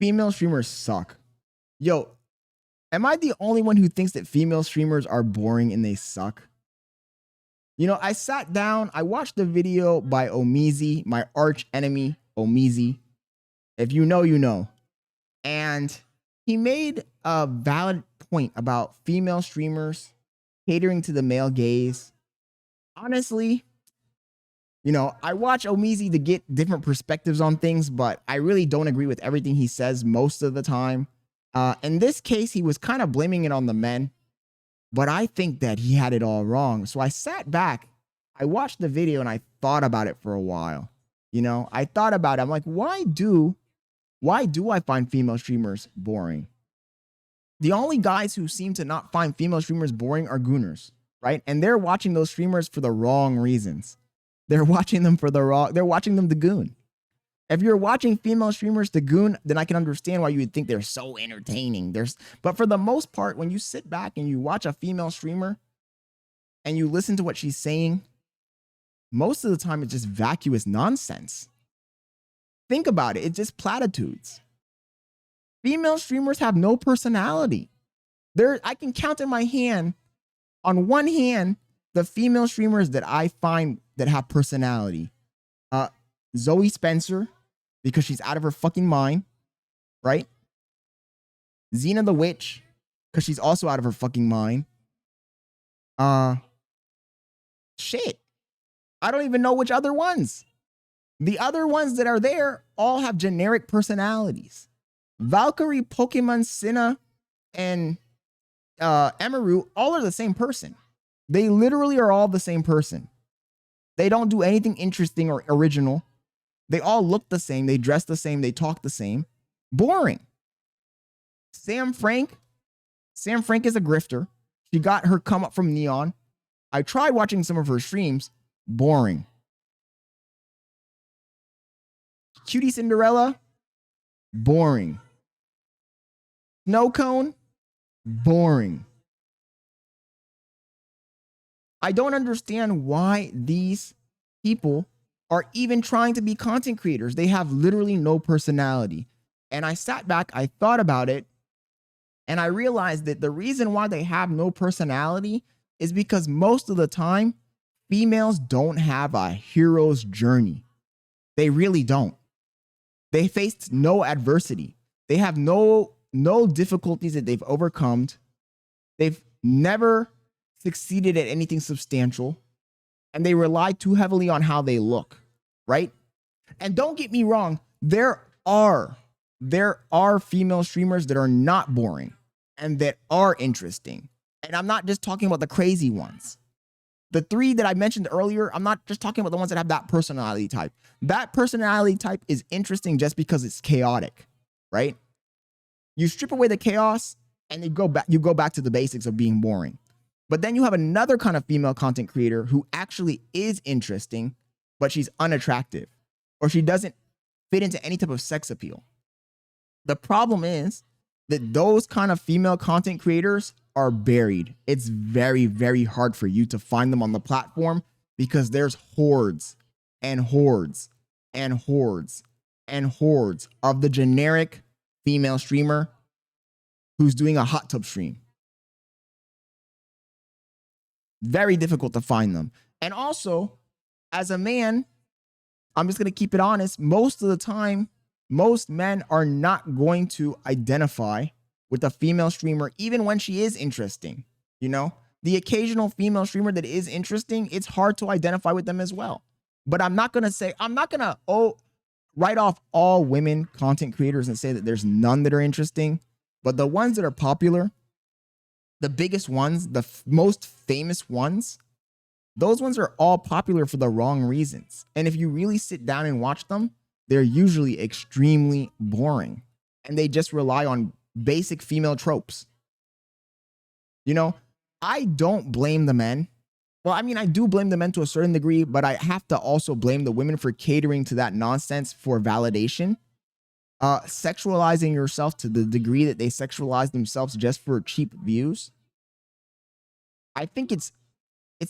Female streamers suck. Yo, am I the only one who thinks that female streamers are boring and they suck? You know, I sat down, I watched the video by Omizi, my arch enemy, Omizi. If you know, you know. And he made a valid point about female streamers catering to the male gaze. Honestly, you know, I watch Omizi to get different perspectives on things, but I really don't agree with everything he says most of the time. In this case, he was kind of blaming it on the men, but I think that he had it all wrong. So I sat back, I watched the video, and I thought about it for a while. You know, I thought about it. I'm like, why do I find female streamers boring? The only guys who seem to not find female streamers boring are gooners, right? And they're watching those streamers for the wrong reasons. They're watching them they're watching them to goon. If you're watching female streamers to goon, then I can understand why you would think they're so entertaining. But for the most part, when you sit back and you watch a female streamer and you listen to what she's saying, most of the time it's just vacuous nonsense. Think about it. It's just platitudes. Female streamers have no personality. I can count in my hand, on one hand, the female streamers that I find that have personality. Zoe Spencer, because she's out of her fucking mind, right? Xena the Witch, because she's also out of her fucking mind. Shit. I don't even know which other ones. The other ones that are there all have generic personalities. Valkyrie, Pokemon, Sinna, and Emaru all are the same person. They literally are all the same person. They don't do anything interesting or original. They all look the same. They dress the same. They talk the same. Boring. Sam Frank is a grifter. She got her come up from Neon. I tried watching some of her streams. Boring. Cutie Cinderella. Boring. Snow Cone. Boring. I don't understand why these people are even trying to be content creators. They have literally no personality. And I sat back, I thought about it, and I realized that the reason why they have no personality is because most of the time, females don't have a hero's journey. They really don't. They faced no adversity. They have no difficulties that they've overcome. They've never succeeded at anything substantial, and they rely too heavily on how they look, right? And don't get me wrong, there are female streamers that are not boring and that are interesting. And I'm not just talking about the crazy ones. The three that I mentioned earlier, I'm not just talking about the ones that have that personality type. That personality type is interesting just because it's chaotic, right? You strip away the chaos and you go back to the basics of being boring. But then you have another kind of female content creator who actually is interesting, but she's unattractive, or she doesn't fit into any type of sex appeal. The problem is that those kind of female content creators are buried. It's very, very hard for you to find them on the platform because there's hordes and hordes and hordes and hordes of the generic female streamer who's doing a hot tub stream. Very difficult to find them. And also, as a man, I'm just going to keep it honest. Most of the time, most men are not going to identify with a female streamer, even when she is interesting. You know, the occasional female streamer that is interesting, it's hard to identify with them as well. But I'm not going to write off all women content creators and say that there's none that are interesting. But the ones that are popular, the biggest ones, the most famous ones, those ones are all popular for the wrong reasons. And if you really sit down and watch them, they're usually extremely boring. And they just rely on basic female tropes. You know, I don't blame the men. Well, I mean, I do blame the men to a certain degree, but I have to also blame the women for catering to that nonsense for validation. Sexualizing yourself to the degree that they sexualize themselves just for cheap views. I think it's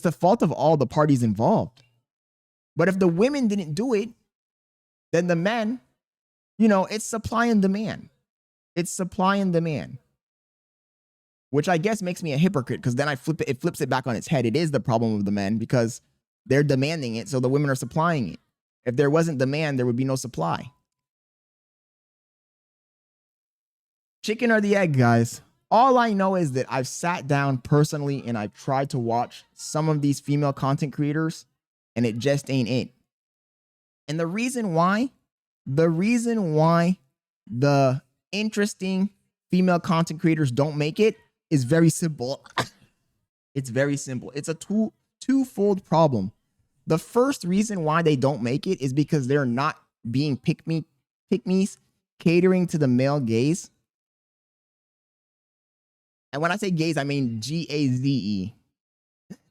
the fault of all the parties involved. But if the women didn't do it, then the men, you know, it's supply and demand. It's supply and demand, which I guess makes me a hypocrite because then it flips it back on its head. It is the problem of the men because they're demanding it, so the women are supplying it. If there wasn't demand, there would be no supply. Chicken or the egg, guys. All I know is that I've sat down personally and I've tried to watch some of these female content creators, and it just ain't it. And the reason why the interesting female content creators don't make it is very simple. It's very simple. It's a twofold problem. The first reason why they don't make it is because they're not being pick-me's catering to the male gaze. And when I say gaze, I mean Gaze.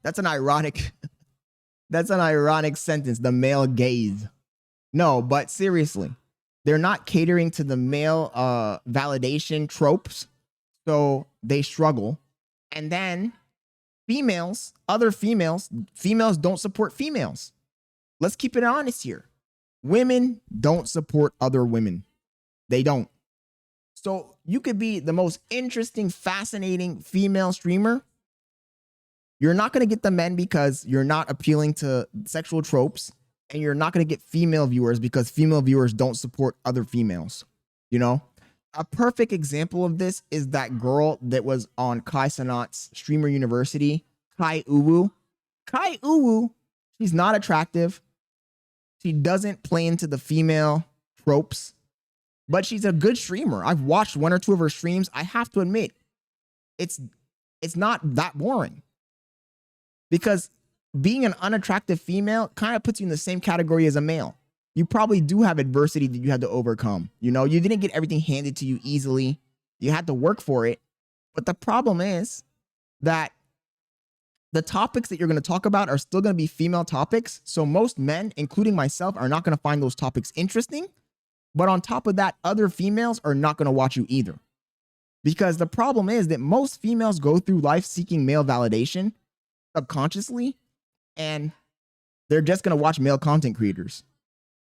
That's an ironic sentence, the male gaze. No, but seriously, they're not catering to the male validation tropes, so they struggle. And then other females don't support females. Let's keep it honest here. Women don't support other women. They don't. So you could be the most interesting, fascinating female streamer. You're not going to get the men because you're not appealing to sexual tropes. And you're not going to get female viewers because female viewers don't support other females. You know, a perfect example of this is that girl that was on Kai Cenat's Streamer University, Kai Uwu. Kai Uwu, she's not attractive. She doesn't play into the female tropes, but she's a good streamer. I've watched one or two of her streams. I have to admit, it's not that boring because being an unattractive female kind of puts you in the same category as a male. You probably do have adversity that you had to overcome. You know, you didn't get everything handed to you easily. You had to work for it. But the problem is that the topics that you're going to talk about are still going to be female topics. So most men, including myself, are not going to find those topics interesting. But on top of that, other females are not going to watch you either. Because the problem is that most females go through life seeking male validation subconsciously. And they're just going to watch male content creators.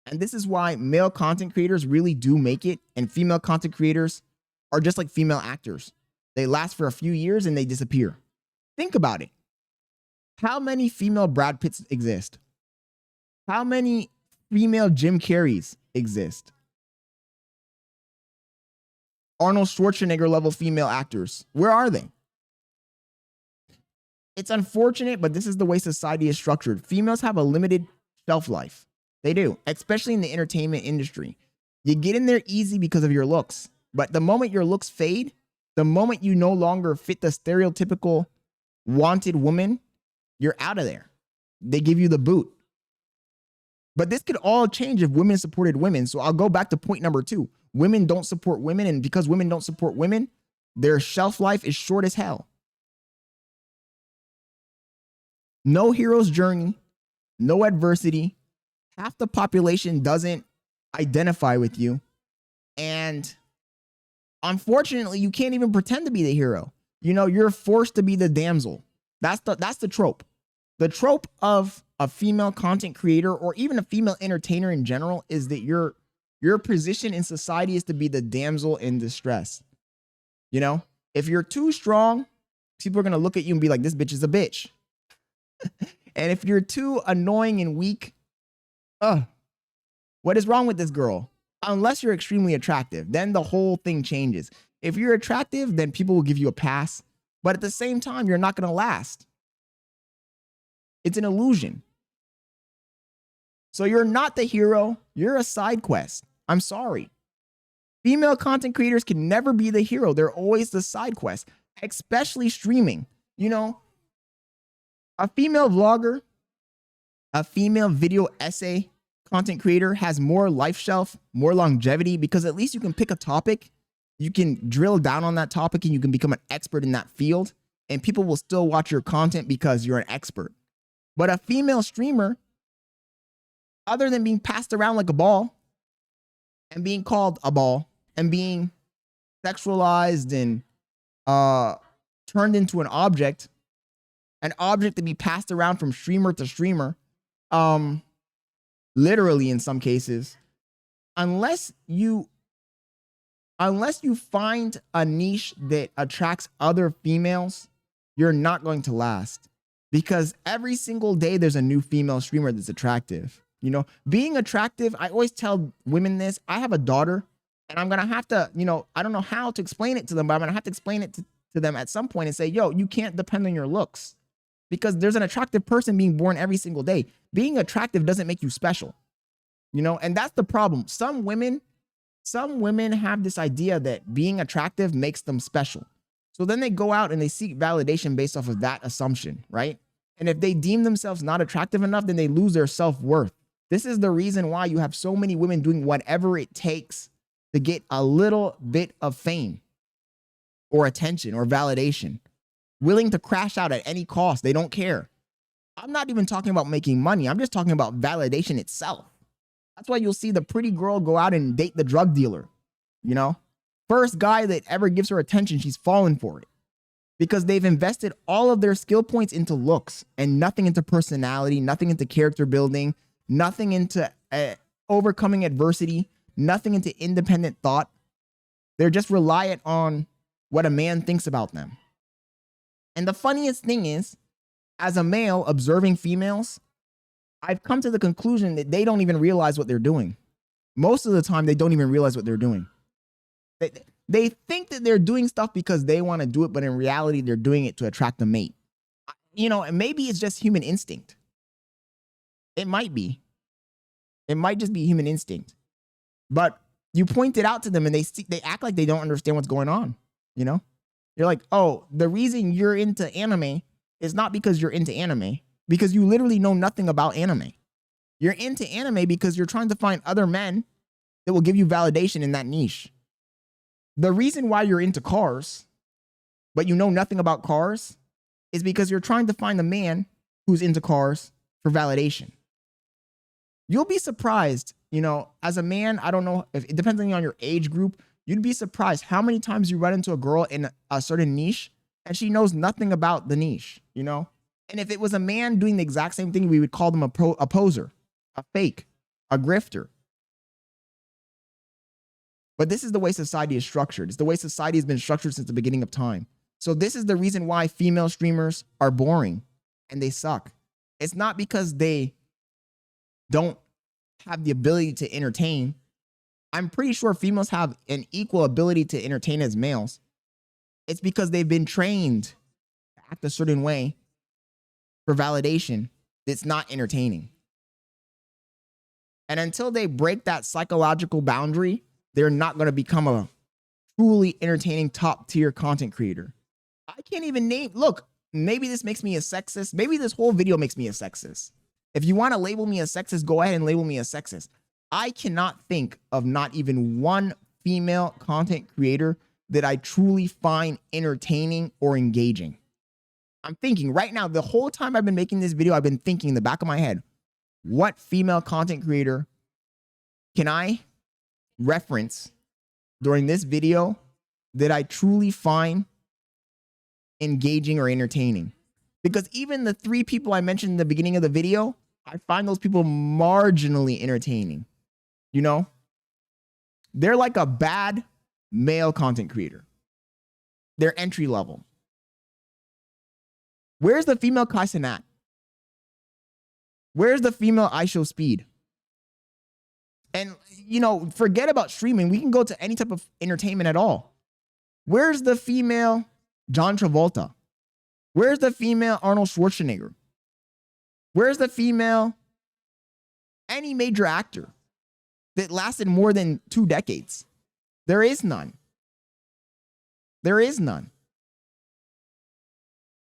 And this is why male content creators really do make it. And female content creators are just like female actors. They last for a few years and they disappear. Think about it. How many female Brad Pitts exist? How many female Jim Carreys exist? Arnold Schwarzenegger level female actors. Where are they? It's unfortunate, but this is the way society is structured. Females have a limited shelf life. They do, especially in the entertainment industry. You get in there easy because of your looks. But the moment your looks fade, the moment you no longer fit the stereotypical wanted woman, you're out of there. They give you the boot. But this could all change if women supported women. So I'll go back to point number 2. Women don't support women. And because women don't support women, their shelf life is short as hell. No hero's journey, no adversity. Half the population doesn't identify with you. And unfortunately, you can't even pretend to be the hero. You know, you're forced to be the damsel. That's the trope. The trope of a female content creator or even a female entertainer in general is that your position in society is to be the damsel in distress. You know, if you're too strong, people are going to look at you and be like, this bitch is a bitch. And if you're too annoying and weak, what is wrong with this girl? Unless you're extremely attractive, then the whole thing changes. If you're attractive, then people will give you a pass. But at the same time, you're not going to last. It's an illusion. So you're not the hero. You're a side quest. I'm sorry. Female content creators can never be the hero. They're always the side quest, especially streaming. You know, a female vlogger, a female video essay content creator has more life shelf, more longevity, because at least you can pick a topic, you can drill down on that topic, and you can become an expert in that field, and people will still watch your content because you're an expert. But a female streamer, other than being passed around like a ball and being called a ball and being sexualized and turned into an object to be passed around from streamer to streamer, literally in some cases, unless you unless you find a niche that attracts other females, you're not going to last, because every single day there's a new female streamer that's attractive. You know, being attractive, I always tell women this. I have a daughter, and I'm going to have to, you know, I don't know how to explain it to them, but I'm going to have to explain it to them at some point and say, yo, you can't depend on your looks, because there's an attractive person being born every single day. Being attractive doesn't make you special, you know, and that's the problem. Some women have this idea that being attractive makes them special. So then they go out and they seek validation based off of that assumption, right? And if they deem themselves not attractive enough, then they lose their self-worth. This is the reason why you have so many women doing whatever it takes to get a little bit of fame or attention or validation, willing to crash out at any cost. They don't care. I'm not even talking about making money. I'm just talking about validation itself. That's why you'll see the pretty girl go out and date the drug dealer, you know? First guy that ever gives her attention, she's fallen for it, because they've invested all of their skill points into looks and nothing into personality, nothing into character building, nothing into overcoming adversity, nothing into independent thought. They're just reliant on what a man thinks about them. And the funniest thing is, as a male observing females, I've come to the conclusion that they don't even realize what they're doing. Most of the time, they don't even realize what they're doing. They think that they're doing stuff because they want to do it, but in reality, they're doing it to attract a mate. You know, and maybe it's just human instinct. It might be. It might just be human instinct. But you point it out to them and they act like they don't understand what's going on, you know? You're like, oh, the reason you're into anime is not because you're into anime, because you literally know nothing about anime. You're into anime because you're trying to find other men that will give you validation in that niche. The reason why you're into cars, but you know nothing about cars, is because you're trying to find a man who's into cars for validation. You'll be surprised, you know, as a man, I don't know, if it depends on your age group, you'd be surprised how many times you run into a girl in a certain niche and she knows nothing about the niche, you know? And if it was a man doing the exact same thing, we would call them a poser, a fake, a grifter. But this is the way society is structured. It's the way society has been structured since the beginning of time. So this is the reason why female streamers are boring and they suck. It's not because they don't have the ability to entertain. I'm pretty sure females have an equal ability to entertain as males. It's because they've been trained to act a certain way for validation that's not entertaining. And until they break that psychological boundary, they're not going to become a truly entertaining top tier content creator. I can't even name, look, maybe this makes me a sexist. Maybe this whole video makes me a sexist. If you want to label me a sexist, go ahead and label me a sexist. I cannot think of not even one female content creator that I truly find entertaining or engaging. I'm thinking right now, the whole time I've been making this video, I've been thinking in the back of my head, what female content creator can I reference during this video that I truly find engaging or entertaining? Because even the 3 people I mentioned in the beginning of the video, I find those people marginally entertaining. You know, they're like a bad male content creator. They're entry level. Where's the female Kai Cenat? Where's the female IShowSpeed? And, you know, forget about streaming. We can go to any type of entertainment at all. Where's the female John Travolta? Where's the female Arnold Schwarzenegger? Where's the female any major actor that lasted more than 2 decades? There is none. There is none.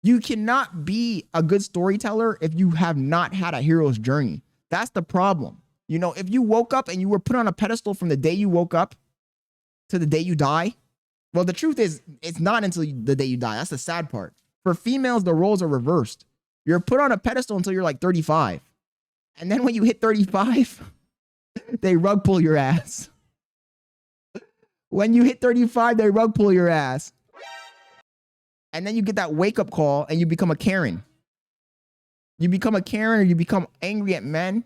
You cannot be a good storyteller if you have not had a hero's journey. That's the problem. You know, if you woke up and you were put on a pedestal from the day you woke up to the day you die, well, the truth is, it's not until the day you die. That's the sad part. For females, the roles are reversed. You're put on a pedestal until you're like 35. And then when you hit 35, they rug pull your ass. When you hit 35, they rug pull your ass. And then you get that wake up call and you become a Karen. You become a Karen, or you become angry at men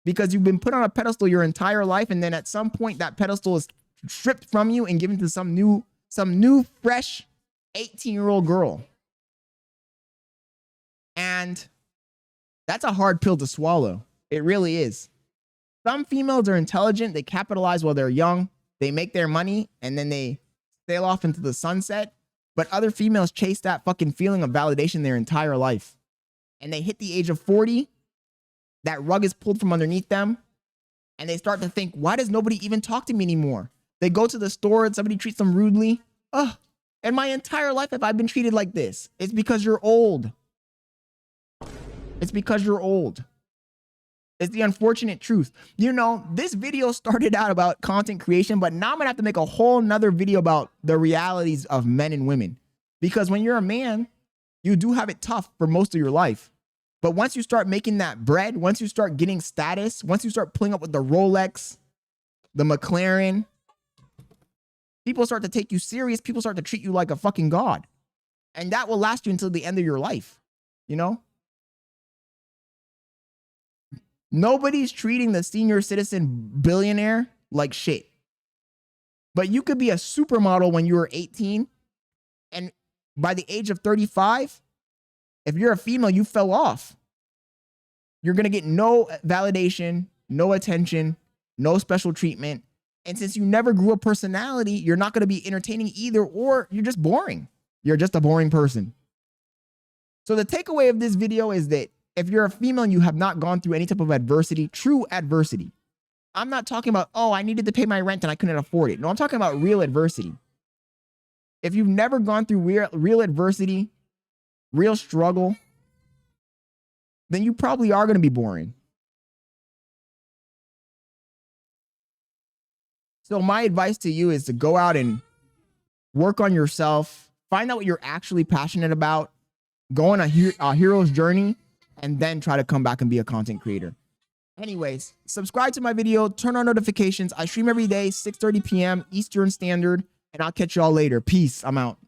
because you've been put on a pedestal your entire life. And then at some point that pedestal is stripped from you and given to some new fresh 18-year-old girl. And that's a hard pill to swallow. It really is. Some females are intelligent. They capitalize while they're young. They make their money and then they sail off into the sunset. But other females chase that fucking feeling of validation their entire life. And they hit the age of 40. That rug is pulled from underneath them. And they start to think, why does nobody even talk to me anymore? They go to the store and somebody treats them rudely. Oh, and my entire life have I been treated like this? It's because you're old. It's because you're old. It's the unfortunate truth. You know, this video started out about content creation, but now I'm gonna have to make a whole nother video about the realities of men and women. Because when you're a man, you do have it tough for most of your life. But once you start making that bread, once you start getting status, once you start pulling up with the Rolex, the McLaren, people start to take you serious. People start to treat you like a fucking god. And that will last you until the end of your life, you know? Nobody's treating the senior citizen billionaire like shit. But you could be a supermodel when you were 18, and by the age of 35, if you're a female, you fell off. You're going to get no validation, no attention, no special treatment. And since you never grew a personality, you're not going to be entertaining either, or you're just boring. You're just a boring person. So the takeaway of this video is that if you're a female and you have not gone through any type of adversity, true adversity, I'm not talking about, oh, I needed to pay my rent and I couldn't afford it. No, I'm talking about real adversity. If you've never gone through real adversity, real struggle, then you probably are going to be boring. So my advice to you is to go out and work on yourself, find out what you're actually passionate about, go on a hero's journey, and then try to come back and be a content creator. Anyways, subscribe to my video, turn on notifications. I stream every day, 6:30 p.m. Eastern Standard, and I'll catch y'all later. Peace. I'm out.